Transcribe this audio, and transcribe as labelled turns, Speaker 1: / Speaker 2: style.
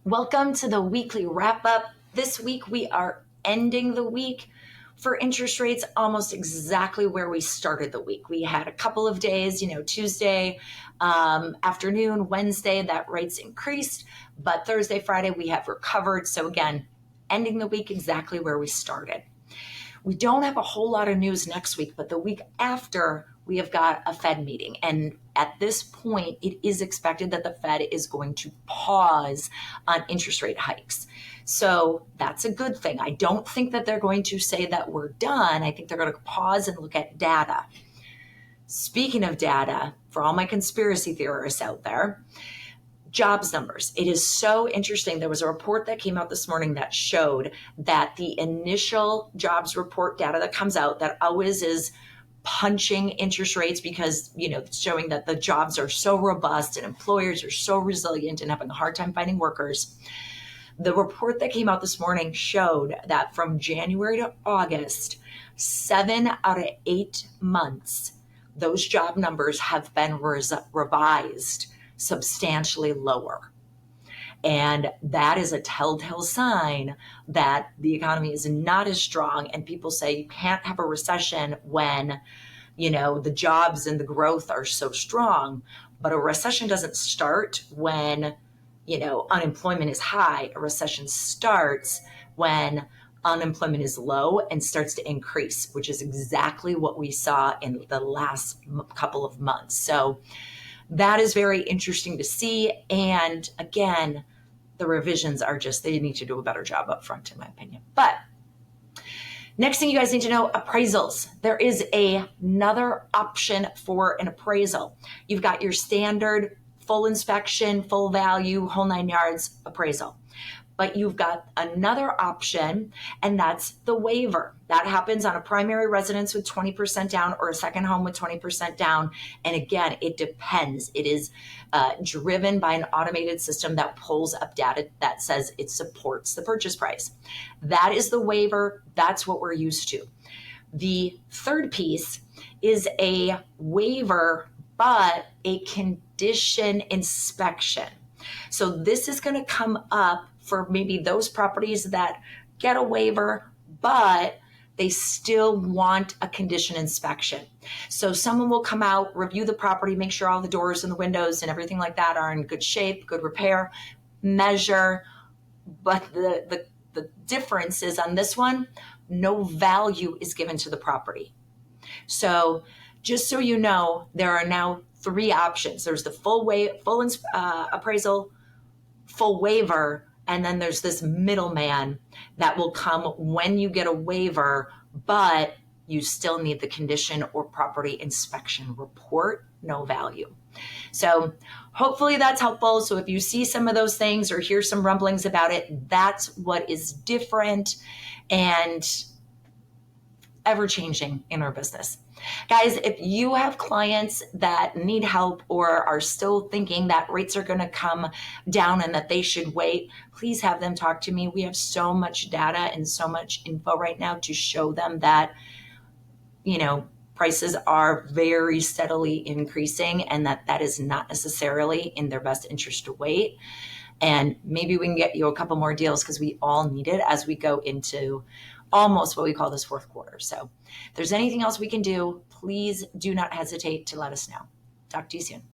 Speaker 1: Welcome to the weekly wrap up. This week we are ending the week for interest rates almost exactly where we started the week. We had a couple of days, Tuesday afternoon, Wednesday, that rates increased, but Thursday, Friday, we have recovered. So again, ending the week exactly where we started. We don't have a whole lot of news next week, but the week after, we have got a Fed meeting. And at this point, it is expected that the Fed is going to pause on interest rate hikes. So that's a good thing. I don't think that they're going to say that we're done. I think they're going to pause and look at data. Speaking of data, for all my conspiracy theorists out there, jobs numbers. It is so interesting. There was a report that came out this morning that showed that the initial jobs report data that comes out, that always is punching interest rates because, it's showing that the jobs are so robust and employers are so resilient and having a hard time finding workers. The report that came out this morning showed that from January to August, 7 out of 8 months, those job numbers have been revised substantially lower. And that is a telltale sign that the economy is not as strong. And people say you can't have a recession when, the jobs and the growth are so strong. But a recession doesn't start when, unemployment is high. A recession starts when unemployment is low and starts to increase, which is exactly what we saw in the last couple of months. So that is very interesting to see. And again, the revisions are they need to do a better job up front, in my opinion. But next thing you guys need to know, appraisals. There is another option for an appraisal. You've got your standard full inspection, full value, whole 9 yards appraisal. But you've got another option, and that's the waiver. That happens on a primary residence with 20% down or a second home with 20% down. And again, it depends. It is driven by an automated system that pulls up data that says it supports the purchase price. That is the waiver. That's what we're used to. The third piece is a waiver, but a condition inspection. So this is going to come up for maybe those properties that get a waiver, but they still want a condition inspection. So someone will come out, review the property, make sure all the doors and the windows and everything like that are in good shape, good repair, measure. But the difference is on this one, no value is given to the property. So just so you know, there are now 3 options. There's the full appraisal, full waiver, and then there's this middleman that will come when you get a waiver, but you still need the condition or property inspection report, no value. So hopefully that's helpful. So if you see some of those things or hear some rumblings about it, that's what is different and ever changing in our business. Guys, if you have clients that need help or are still thinking that rates are going to come down and that they should wait, please have them talk to me. We have so much data and so much info right now to show them that, prices are very steadily increasing and that is not necessarily in their best interest to wait. And maybe we can get you a couple more deals because we all need it as we go into almost what we call this fourth quarter. So if there's anything else we can do, please do not hesitate to let us know. Talk to you soon.